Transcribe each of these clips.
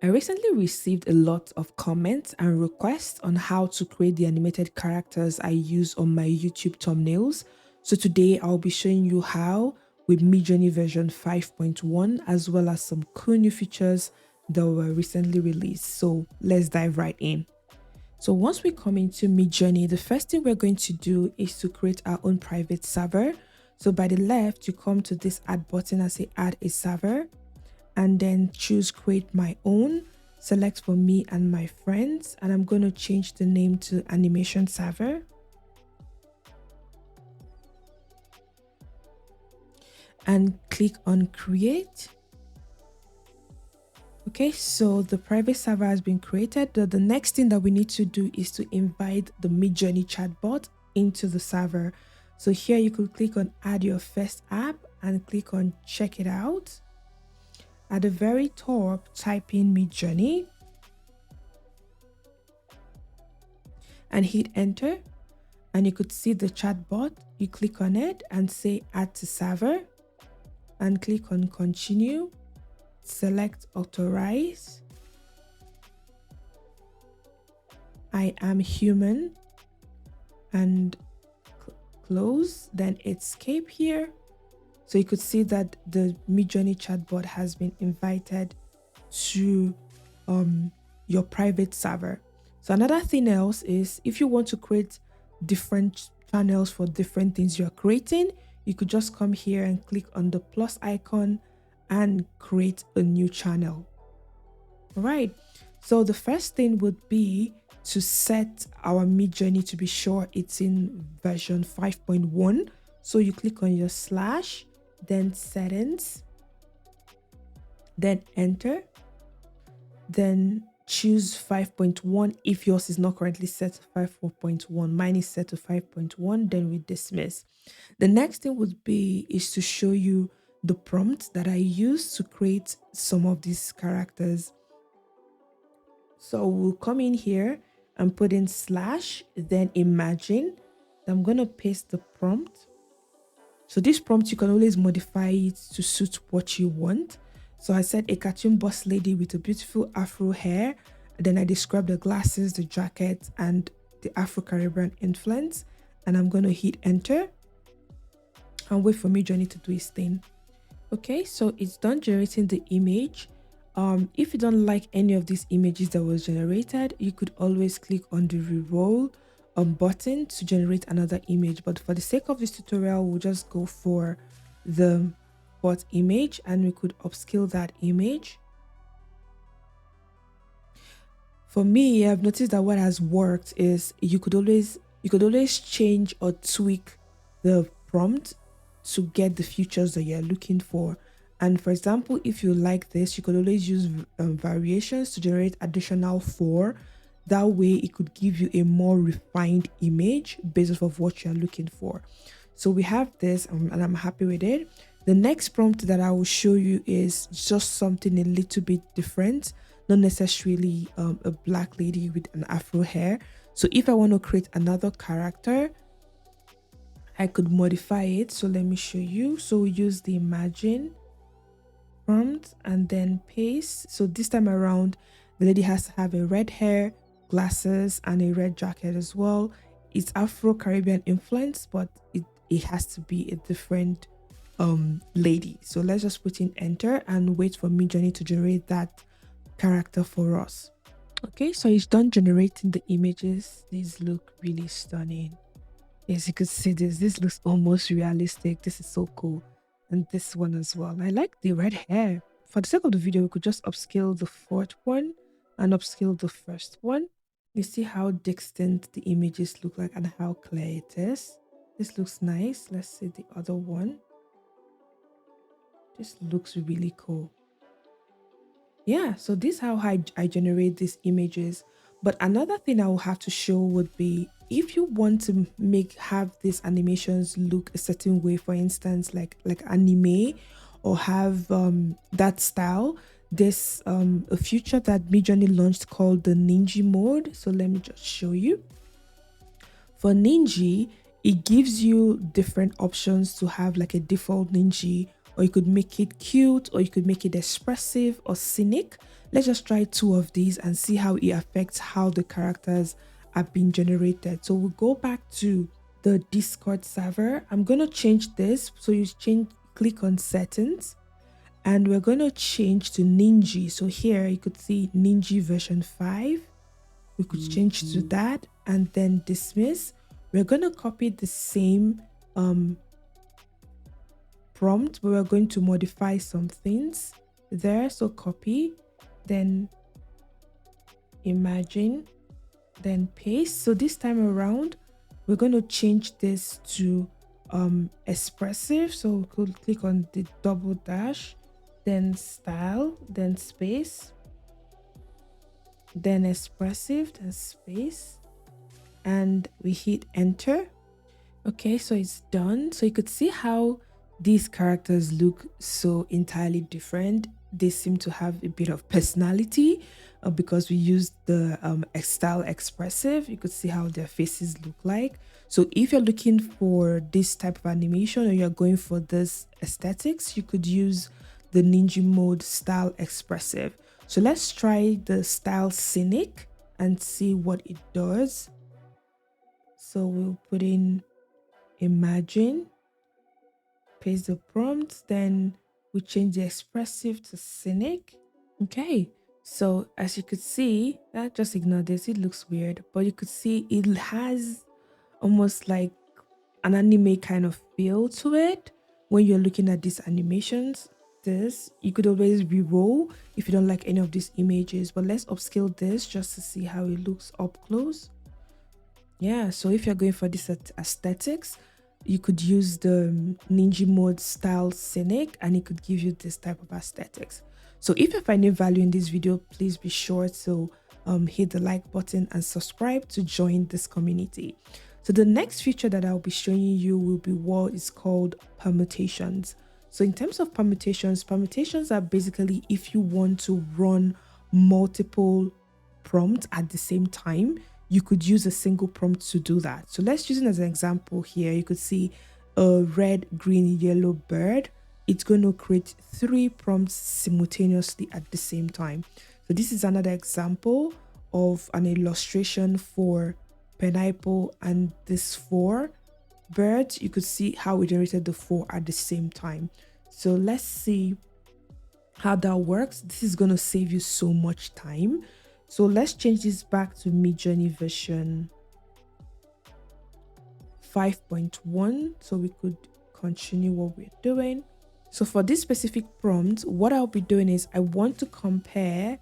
I recently received a lot of comments and requests on how to create the animated characters I use on my YouTube thumbnails. So today I'll be showing you how with Midjourney version 5.1 as well as some cool new features that were recently released. So let's dive right in. So once we come into Midjourney, the first thing we're going to do is to create our own private server. So by the left, you come to this add button and say add a server, and then choose create my own, select for me and my friends, and I'm going to change the name to animation server, and click on create. Okay, so the private server has been created. The next thing that we need to do is to invite the Midjourney chatbot into the server. So here you could click on add your first app and click on check it out. At the very top, type in Midjourney and hit enter. And you could see the chatbot. You click on it and say add to server and click on continue. Select authorize. I am human and close. Then escape here. So you could see that the Midjourney chatbot has been invited to your private server. So another thing else is if you want to create different channels for different things you're creating, you could just come here and click on the plus icon and create a new channel. All right. So the first thing would be to set our Midjourney to be sure it's in version 5.1. So you click on your slash, then settings, then enter, then choose 5.1 if yours is not currently set to 5.1. Mine is set to 5.1, then we dismiss. The next thing would be is to show you the prompt that I use to create some of these characters. So we'll come in here and put in slash, then imagine. I'm going to paste the prompt. So this prompt, you can always modify it to suit what you want. So I said a cartoon boss lady with a beautiful afro hair. Then I described the glasses, the jacket, and the Afro-Caribbean influence. And I'm going to hit enter and wait for Midjourney to do its thing. Okay, so it's done generating the image. If you don't like any of these images that was generated, you could always click on the reroll button to generate another image, but for the sake of this tutorial we'll just go for the fourth image and we could upscale that image. For me, I've noticed that what has worked is you could always change or tweak the prompt to get the features that you're looking for. And for example, if you like this, you could always use variations to generate additional 4. That way it could give you a more refined image based off of what you're looking for. So we have this and I'm happy with it. The next prompt that I will show you is just something a little bit different, not necessarily a black lady with an afro hair. So if I want to create another character, I could modify it. So let me show you. So we use the imagine prompt and then paste. So this time around, the lady has to have a red hair, glasses, and a red jacket as well. It's Afro-Caribbean influence, but it has to be a different lady. So let's just put in enter and wait for Midjourney to generate that character for us. Okay, so it's done generating the images. These look really stunning. As you can see, this looks almost realistic. This is so cool. And this one as well. I like the red hair. For the sake of the video, we could just upscale the fourth one and upscale the first one. You see how distinct the images look like and how clear it is. This looks nice. Let's see the other one. This looks really cool. Yeah, so this is how I generate these images. But another thing I will have to show would be if you want to have these animations look a certain way, for instance, like anime, or have that style, there's a feature that Midjourney launched called the Niji Mode. So let me just show you. For Niji, it gives you different options to have like a default Niji, or you could make it cute, or you could make it expressive or scenic. Let's just try 2 of these and see how it affects how the characters are being generated. So we'll go back to the Discord server. I'm going to change this. So you click on settings, and we're going to change to Niji. So here you could see Niji version 5. We could change to that and then dismiss. We're going to copy the same prompt, but we're going to modify some things there. So copy, then imagine, then paste. So this time around, we're going to change this to expressive. So we could click on the double dash, then style, then space, then expressive, then space, and we hit enter. Okay, so it's done. So you could see how these characters look so entirely different. They seem to have a bit of personality because we used the style expressive. You could see how their faces look like. So if you're looking for this type of animation, or you're going for this aesthetics, you could use the Niji Mode style expressive. So let's try the style scenic and see what it does. So we'll put in imagine, paste the prompt, then we change the expressive to scenic. Okay, so as you could see, just ignore this, it looks weird, but you could see it has almost like an anime kind of feel to it when you're looking at these animations. This you could always re-roll if you don't like any of these images, but let's upscale this just to see how it looks up close. Yeah, so if you're going for this aesthetics, you could use the Niji Mode style scenic, and it could give you this type of aesthetics. So if you're finding value in this video, please be sure to hit the like button and subscribe to join this community. So the next feature that I'll be showing you will be what is called permutations. So in terms of permutations are basically if you want to run multiple prompts at the same time, you could use a single prompt to do that. So let's use it as an example here. You could see a red, green, yellow bird. It's going to create 3 prompts simultaneously at the same time. So this is another example of an illustration for pineapple and this 4 birds. You could see how we generated the 4 at the same time. So let's see how that works. This is going to save you so much time. So let's change this back to Midjourney version 5.1 so we could continue what we're doing. So for this specific prompt, what I'll be doing is I want to compare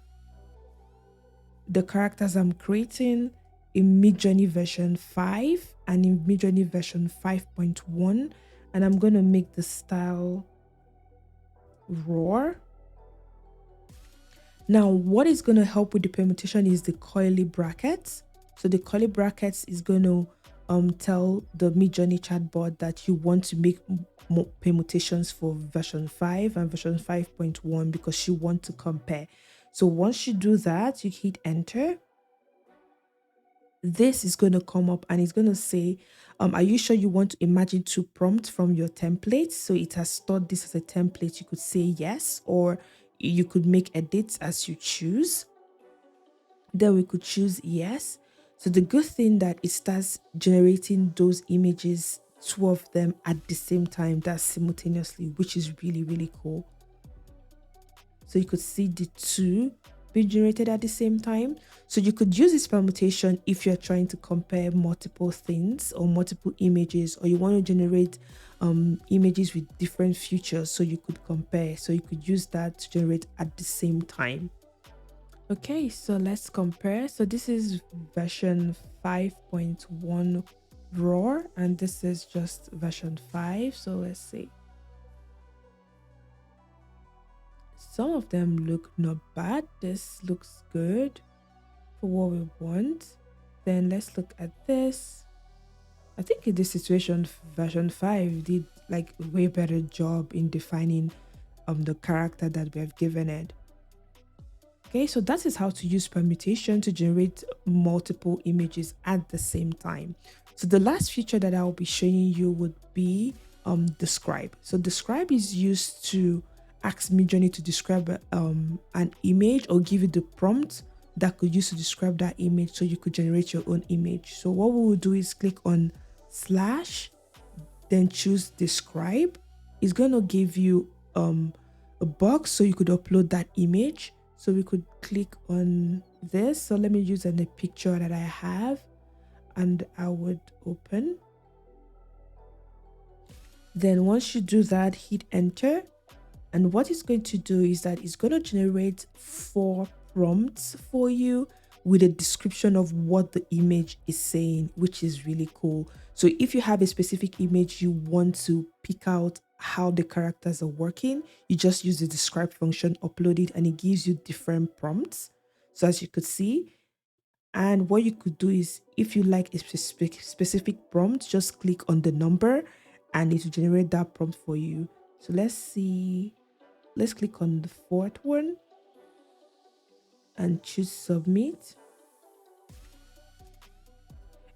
the characters I'm creating in Midjourney version 5 and in Midjourney version 5.1, and I'm going to make the style raw. Now, what is going to help with the permutation is the curly brackets. So the curly brackets is going to tell the Midjourney chatbot that you want to make more permutations for version 5 and version 5.1 because you want to compare. So once you do that, you hit enter. This is going to come up and it's going to say, are you sure you want to imagine 2 prompts from your template? So it has stored this as a template. You could say yes, or you could make edits as you choose. Then we could choose yes. So the good thing that it starts generating those images, 2 of them at the same time, that's simultaneously, which is really, really cool. So you could see the 2 being generated at the same time. So you could use this permutation if you're trying to compare multiple things or multiple images, or you want to generate images with different features so you could compare. So you could use that to generate at the same time. Okay, so let's compare. So this is version 5.1 raw and this is just version 5. So let's see. Some of them look not bad. This looks good for what we want. Then let's look at this. I think in this situation, version 5 did like a way better job in defining the character that we have given it. Okay, so that is how to use permutation to generate multiple images at the same time. So the last feature that I'll be showing you would be describe. So describe is used to ask Midjourney to describe an image or give you the prompt that could use to describe that image, so you could generate your own image. So what we will do is click on slash, then choose describe. It's going to give you a box so you could upload that image. So we could click on this. So let me use a picture that I have, and I would open. Then once you do that, hit enter. And what it's going to do is that it's going to generate 4 prompts for you with a description of what the image is saying, which is really cool. So if you have a specific image you want to pick out how the characters are working, you just use the describe function, upload it, and it gives you different prompts. So as you could see, and what you could do is, if you like a specific prompt, just click on the number and it will generate that prompt for you. So let's see. Let's click on the 4th one and choose submit.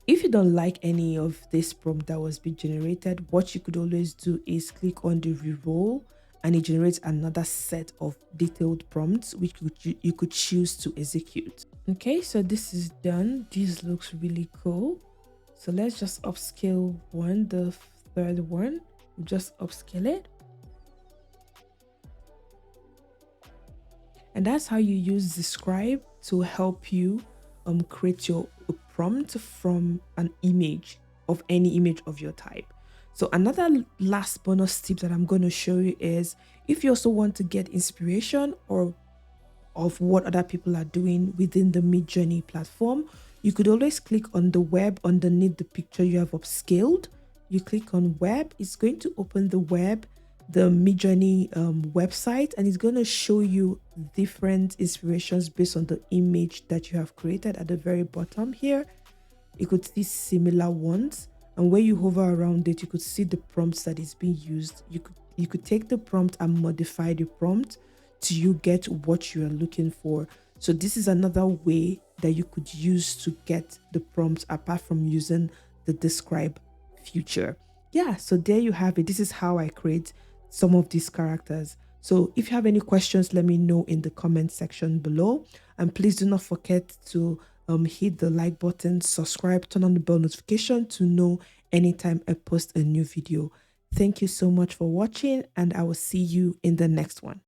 If you don't like any of this prompt that was being generated, what you could always do is click on the reroll, and it generates another set of detailed prompts which you could choose to execute. Okay, so this is done. This looks really cool. So let's just upscale the 3rd one. Just upscale it. And that's how you use describe to help you create your prompt from an image, of any image of your type. So another last bonus tip that I'm going to show you is, if you also want to get inspiration or of what other people are doing within the Midjourney platform, you could always click on the web underneath the picture you have upscaled. You click on web, it's going to open the web, the Midjourney website, and it's going to show you different inspirations based on the image that you have created. At the very bottom here, you could see similar ones, and when you hover around it, you could see the prompts that is being used. You could take the prompt and modify the prompt till you get what you are looking for. So this is another way that you could use to get the prompts, apart from using the describe feature. Yeah, so there you have it. This is how I create some of these characters. So if you have any questions, let me know in the comment section below, and please do not forget to hit the like button, subscribe, turn on the bell notification to know anytime I post a new video. Thank you so much for watching, and I will see you in the next one.